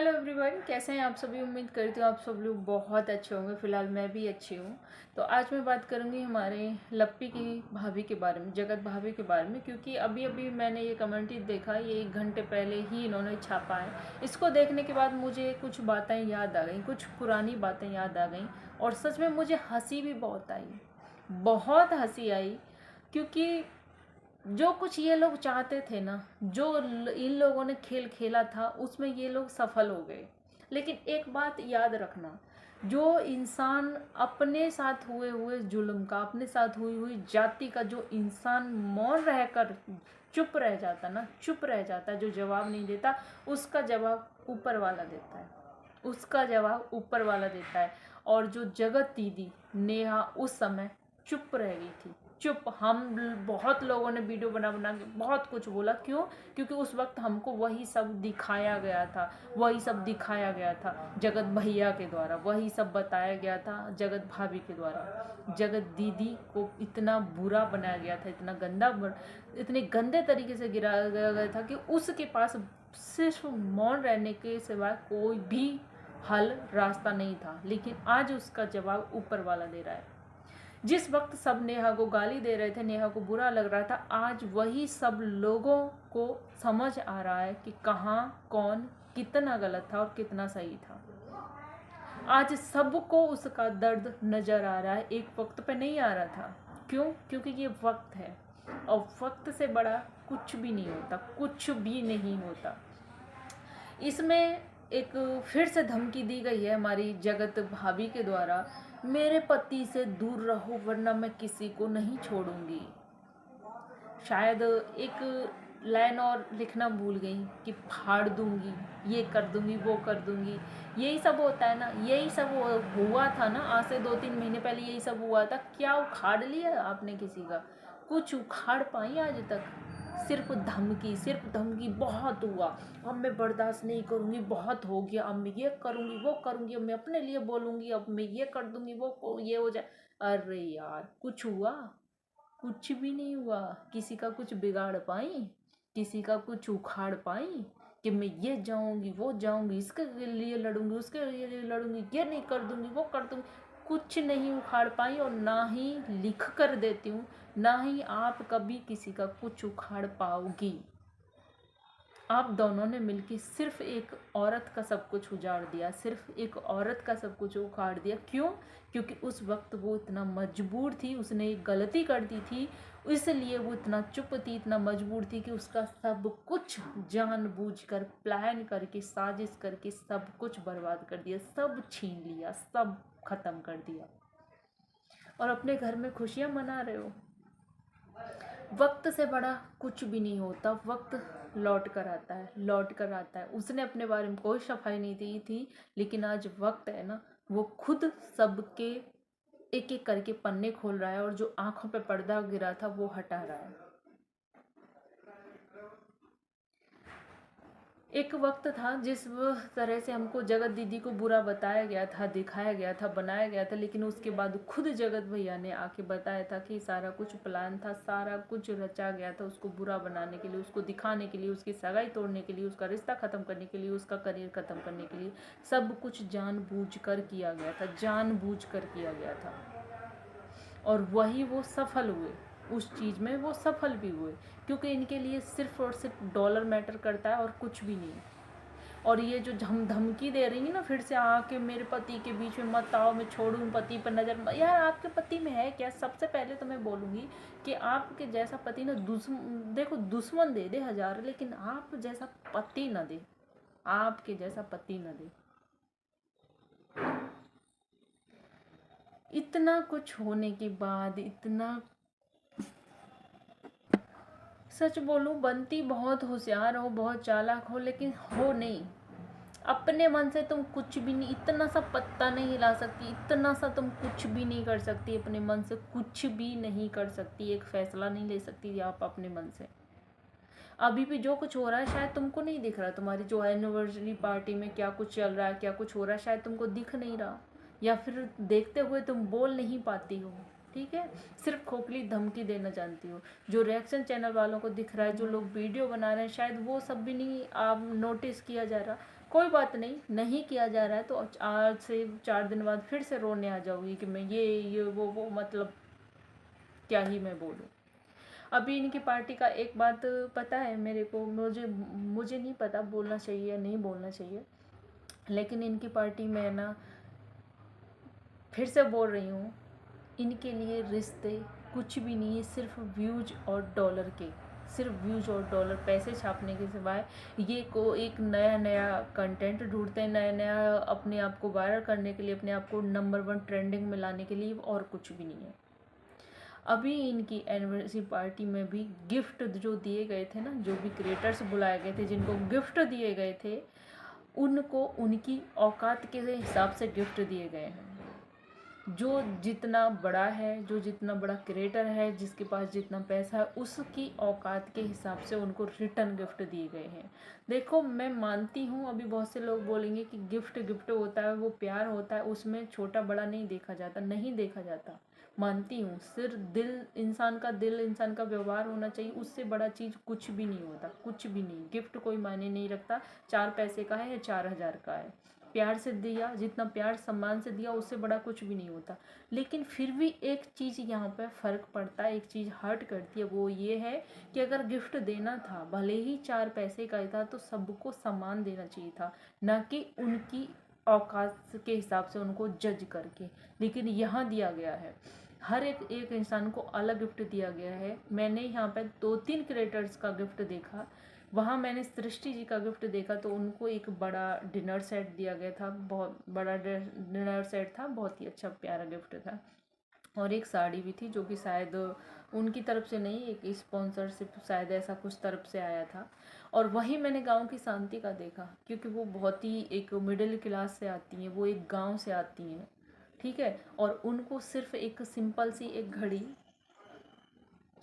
Hello everyone, कैसे हैं आप सभी। उम्मीद करती हूँ आप सब लोग बहुत अच्छे होंगे। फिलहाल मैं भी अच्छी हूँ। तो आज मैं बात करूँगी हमारे लप्पी की भाभी के बारे में, जगत भाभी के बारे में, क्योंकि अभी अभी मैंने ये कमेंट देखा, ये 1 घंटे पहले ही इन्होंने छापा है। इसको देखने के बाद मुझे कुछ बातें याद आ गई, कुछ पुरानी बातें याद आ गई और सच में मुझे हंसी भी बहुत आई, बहुत हंसी आई। क्योंकि जो कुछ ये लोग चाहते थे ना, जो इन लोगों ने खेल खेला था, उसमें ये लोग सफल हो गए। लेकिन एक बात याद रखना, जो इंसान अपने साथ हुए हुए जुल्म का, अपने साथ हुई हुई जाति का, जो इंसान मौन रहकर चुप रह जाता ना, चुप रह जाता, जो जवाब नहीं देता, उसका जवाब ऊपर वाला देता है, उसका जवाब ऊपर वाला देता है। और जो जगत दीदी नेहा उस समय चुप रह गई थी, चुप। हम बहुत लोगों ने वीडियो बना बना के बहुत कुछ बोला, क्यों? क्योंकि उस वक्त हमको वही सब दिखाया गया था, वही सब दिखाया गया था जगत भैया के द्वारा, वही सब बताया गया था जगत भाभी के द्वारा। जगत दीदी को इतना बुरा बनाया गया था, इतना इतने गंदे तरीके से गिराया गया था कि उसके पास सिर्फ मौन रहने के सिवाय कोई भी हल रास्ता नहीं था। लेकिन आज उसका जवाब ऊपर वाला दे रहा है। जिस वक्त सब नेहा को गाली दे रहे थे, नेहा को बुरा लग रहा था, आज वही सब लोगों को समझ आ रहा है कि कहाँ कौन कितना गलत था और कितना सही था। आज सबको उसका दर्द नजर आ रहा है, एक वक्त पे नहीं आ रहा था। क्यों? क्योंकि ये वक्त है और वक्त से बड़ा कुछ भी नहीं होता, कुछ भी नहीं होता। इसमें एक फिर से धमकी दी गई है हमारी जगत भाभी के द्वारा, मेरे पति से दूर रहो वरना मैं किसी को नहीं छोड़ूंगी। शायद एक लाइन और लिखना भूल गई कि फाड़ दूंगी, ये कर दूंगी, वो कर दूंगी। यही सब होता है ना, यही सब हुआ था ना। आज से 2-3 महीने पहले यही सब हुआ था। क्या उखाड़ लिया आपने किसी का? कुछ उखाड़ पाई आज तक? सिर्फ धमकी, सिर्फ धमकी। बहुत हुआ, अब मैं बर्दाश्त नहीं करूंगी, बहुत हो गया, अब मैं ये करूंगी, वो करूंगी, अब मैं अपने लिए बोलूंगी, अब मैं ये कर दूंगी, वो ये हो जाए। अरे यार, कुछ हुआ? कुछ भी नहीं हुआ। किसी का कुछ बिगाड़ पाई? किसी का कुछ उखाड़ पाई कि मैं ये जाऊंगी, वो जाऊंगी, इसके लिए लड़ूंगी, उसके लिए लड़ूंगी, ये नहीं कर दूंगी, वो कर दूंगी? कुछ नहीं उखाड़ पाई और ना ही लिख कर देती हूँ, ना ही आप कभी किसी का कुछ उखाड़ पाओगी। आप दोनों ने मिलकर सिर्फ एक औरत का सब कुछ उजाड़ दिया, सिर्फ एक औरत का सब कुछ उखाड़ दिया। क्यों? क्योंकि उस वक्त वो इतना मजबूर थी, उसने एक गलती कर दी थी, इसलिए वो इतना चुप थी, इतना मजबूर थी कि उसका सब कुछ जानबूझकर प्लान करके, साजिश करके सब कुछ बर्बाद कर दिया, सब छीन लिया, सब खत्म कर दिया। और अपने घर में खुशियां मना रहे हो। वक्त से बड़ा कुछ भी नहीं होता। वक्त लौट कर आता है, लौट कर आता है। उसने अपने बारे में कोई सफाई नहीं दी थी, लेकिन आज वक्त है ना, वो खुद सबके एक एक करके पन्ने खोल रहा है और जो आंखों पे पर्दा गिरा था वो हटा रहा है। एक वक्त था जिस तरह से हमको जगत दीदी को बुरा बताया गया था, दिखाया गया था, बनाया गया था, लेकिन उसके बाद खुद जगत भैया ने आके बताया था कि सारा कुछ प्लान था, सारा कुछ रचा गया था उसको बुरा बनाने के लिए, उसको दिखाने के लिए, उसकी सगाई तोड़ने के लिए, उसका रिश्ता ख़त्म करने के लिए, उसका करियर ख़त्म करने के लिए। सब कुछ जानबूझकर किया गया था, जानबूझकर किया गया था। और वही वो सफल हुए, उस चीज़ में वो सफल भी हुए, क्योंकि इनके लिए सिर्फ और सिर्फ डॉलर मैटर करता है और कुछ भी नहीं। और ये जो धमकी दे रही है ना, फिर से आके मेरे पति के बीच में मत आओ, मैं छोड़ूँ, पति पर नज़र। यार, आपके पति में है क्या? सबसे पहले तो मैं बोलूँगी कि आपके जैसा पति ना देखो, दुश्मन दे दे 1000, लेकिन आप जैसा पति ना दे, आपके जैसा पति ना दे। इतना कुछ होने के बाद, इतना, सच बोलूं, बनती बहुत होशियार हो, बहुत चालाक हो, लेकिन हो नहीं। अपने मन से तुम कुछ भी नहीं, इतना सा पत्ता नहीं हिला सकती, इतना सा तुम कुछ भी नहीं कर सकती। अपने मन से कुछ भी नहीं कर सकती, एक फैसला नहीं ले सकती आप अपने मन से। अभी भी जो कुछ हो रहा है शायद तुमको नहीं दिख रहा। तुम्हारी जो एनिवर्सरी पार्टी में क्या कुछ चल रहा है, क्या कुछ हो रहा है, शायद तुमको दिख नहीं रहा, या फिर देखते हुए तुम बोल नहीं पाती हो। ठीक है, सिर्फ खोखली धमकी देना जानती हो। जो रिएक्शन चैनल वालों को दिख रहा है, जो लोग वीडियो बना रहे हैं, शायद वो सब भी नहीं आप नोटिस किया जा रहा। कोई बात नहीं, नहीं किया जा रहा है तो आज से 4 दिन बाद फिर से रोने आ जाऊँगी कि मैं ये वो मतलब क्या ही मैं बोलूँ। अभी इनकी पार्टी का एक बात पता है मेरे को, मुझे नहीं पता बोलना चाहिए या नहीं बोलना चाहिए, लेकिन इनकी पार्टी में ना फिर से बोल रही हूँ, इनके लिए रिश्ते कुछ भी नहीं है, सिर्फ व्यूज और डॉलर के, सिर्फ व्यूज और डॉलर, पैसे छापने के सिवाय ये को एक नया नया कंटेंट ढूंढते हैं, नया नया अपने आप को वायरल करने के लिए, अपने आप को नंबर 1 ट्रेंडिंग में लाने के लिए, और कुछ भी नहीं है। अभी इनकी एनिवर्सरी पार्टी में भी गिफ्ट जो दिए गए थे ना, जो भी क्रिएटर्स बुलाए गए थे, जिनको गिफ्ट दिए गए थे, उनको उनकी औकात के हिसाब से गिफ्ट दिए गए हैं। जो जितना बड़ा है, जो जितना बड़ा क्रिएटर है, जिसके पास जितना पैसा है, उसकी औकात के हिसाब से उनको रिटर्न गिफ्ट दिए गए हैं। देखो, मैं मानती हूँ, अभी बहुत से लोग बोलेंगे कि गिफ्ट गिफ्ट होता है, वो प्यार होता है, उसमें छोटा बड़ा नहीं देखा जाता, नहीं देखा जाता, मानती हूँ। सिर्फ दिल, इंसान का व्यवहार होना चाहिए, उससे बड़ा चीज़ कुछ भी नहीं होता, कुछ भी नहीं। गिफ्ट कोई मायने नहीं रखता, 4 पैसे का है या 4,000 का है। प्यार से दिया, जितना प्यार सम्मान से दिया, उससे बड़ा कुछ भी नहीं होता। लेकिन फिर भी एक चीज़ यहाँ पे फ़र्क पड़ता है, एक चीज़ हर्ट करती है, वो ये है कि अगर गिफ्ट देना था, भले ही 4 पैसे का ही था, तो सबको सम्मान देना चाहिए था, ना कि उनकी औकात के हिसाब से उनको जज करके। लेकिन यहाँ दिया गया है, हर एक एक इंसान को अलग गिफ्ट दिया गया है। मैंने यहाँ पे 2-3 क्रिएटर्स का गिफ्ट देखा, वहाँ मैंने सृष्टि जी का गिफ्ट देखा, तो उनको एक बड़ा डिनर सेट दिया गया था, बहुत बड़ा डिनर सेट था, बहुत ही अच्छा प्यारा गिफ्ट था। और एक साड़ी भी थी, जो कि शायद उनकी तरफ से नहीं, एक स्पॉन्सरशिप शायद ऐसा कुछ तरफ से आया था। और वही मैंने गांव की शांति का देखा, क्योंकि वो बहुत ही एक मिडिल क्लास से आती हैं, वो एक गांव से आती हैं, ठीक है। और उनको सिर्फ एक सिंपल सी एक घड़ी,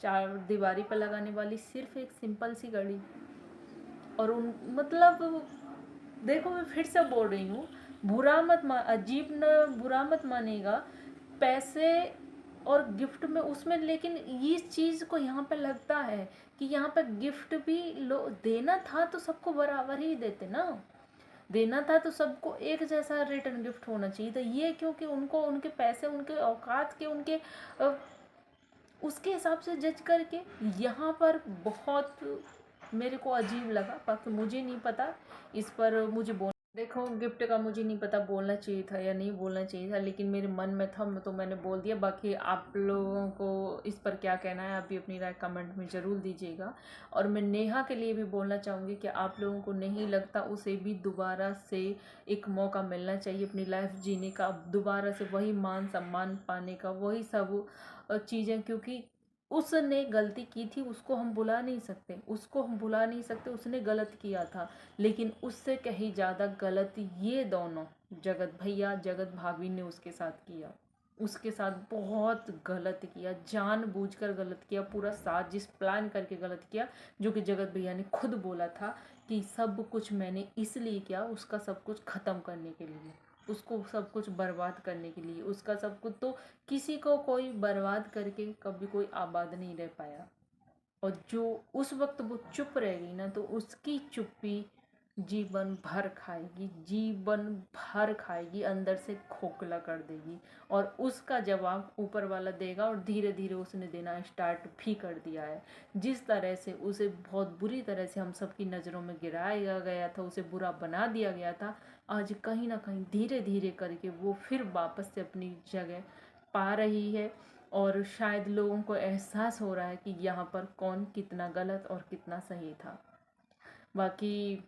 4 दीवारी पर लगाने वाली सिर्फ एक सिंपल सी घड़ी, और उन मतलब देखो, मैं फिर से बोल रही हूँ, बुरा मत मान, अजीब न बुरा मत मानेगा, पैसे और गिफ्ट में उसमें, लेकिन इस चीज़ को यहाँ पे लगता है कि यहाँ पे गिफ्ट भी लो, देना था तो सबको बराबर ही देते ना, देना था तो सबको एक जैसा रिटर्न गिफ्ट होना चाहिए था। ये क्योंकि उनको उनके पैसे, उनके औकात के, उनके उसके हिसाब से जज करके, यहाँ पर बहुत मेरे को अजीब लगा। बाकी मुझे नहीं पता इस पर, मुझे बोल, देखो, गिफ्ट का मुझे नहीं पता बोलना चाहिए था या नहीं बोलना चाहिए था, लेकिन मेरे मन में था तो मैंने बोल दिया। बाकी आप लोगों को इस पर क्या कहना है, आप भी अपनी राय कमेंट में ज़रूर दीजिएगा। और मैं नेहा के लिए भी बोलना चाहूँगी कि आप लोगों को नहीं लगता उसे भी दोबारा से एक मौका मिलना चाहिए अपनी लाइफ जीने का, दोबारा से वही मान सम्मान पाने का, वही सब चीज़ें, क्योंकि उसने गलती की थी, उसको हम बुला नहीं सकते, उसको हम बुला नहीं सकते, उसने गलत किया था। लेकिन उससे कहीं ज़्यादा गलत ये दोनों, जगत भैया, जगत भाभी ने उसके साथ किया, उसके साथ बहुत गलत किया, जानबूझकर गलत किया, पूरा साजिश प्लान करके गलत किया, जो कि जगत भैया ने खुद बोला था कि सब कुछ मैंने इसलिए किया, उसका सब कुछ ख़त्म करने के लिए, उसको सब कुछ बर्बाद करने के लिए, उसका सब कुछ। तो किसी को कोई बर्बाद करके कभी कोई आबाद नहीं रह पाया। और जो उस वक्त वो चुप रह गई ना, तो उसकी चुप्पी जीवन भर खाएगी, जीवन भर खाएगी, अंदर से खोखला कर देगी। और उसका जवाब ऊपर वाला देगा, और धीरे धीरे उसने देना स्टार्ट भी कर दिया है। जिस तरह से उसे बहुत बुरी तरह से हम सबकी नज़रों में गिराया गया था, उसे बुरा बना दिया गया था, आज कहीं ना कहीं धीरे धीरे करके वो फिर वापस से अपनी जगह पा रही है। और शायद लोगों को एहसास हो रहा है कि यहाँ पर कौन कितना गलत और कितना सही था। बाकी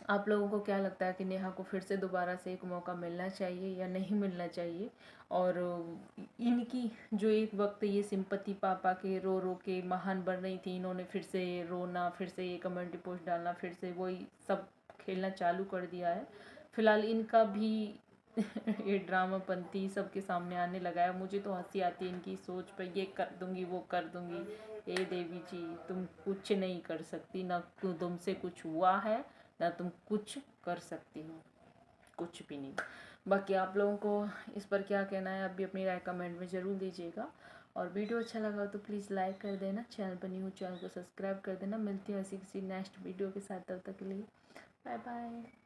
आप लोगों को क्या लगता है कि नेहा को फिर से दोबारा से एक मौका मिलना चाहिए या नहीं मिलना चाहिए? और इनकी जो एक वक्त ये सिंपति पापा के रो रो के महान बन रही थी, इन्होंने फिर से रोना, फिर से ये कमेंट्री पोस्ट डालना, फिर से वही सब खेलना चालू कर दिया है। फिलहाल इनका भी ये ड्रामापंती सबके सामने आने लगा है। मुझे तो हंसी आती है इनकी सोच पर, ये कर दूंगी, वो कर दूंगी। ए देवी जी, तुम कुछ नहीं कर सकती, ना तुमसे कुछ हुआ है, ना तुम कुछ कर सकती हो, कुछ भी नहीं। बाकी आप लोगों को इस पर क्या कहना है, आप भी अपनी राय कमेंट में ज़रूर दीजिएगा। और वीडियो अच्छा लगा तो प्लीज़ लाइक कर देना, चैनल पर न्यू चैनल को सब्सक्राइब कर देना। मिलती हूँ ऐसी किसी नेक्स्ट वीडियो के साथ, तब तक के लिए बाय बाय।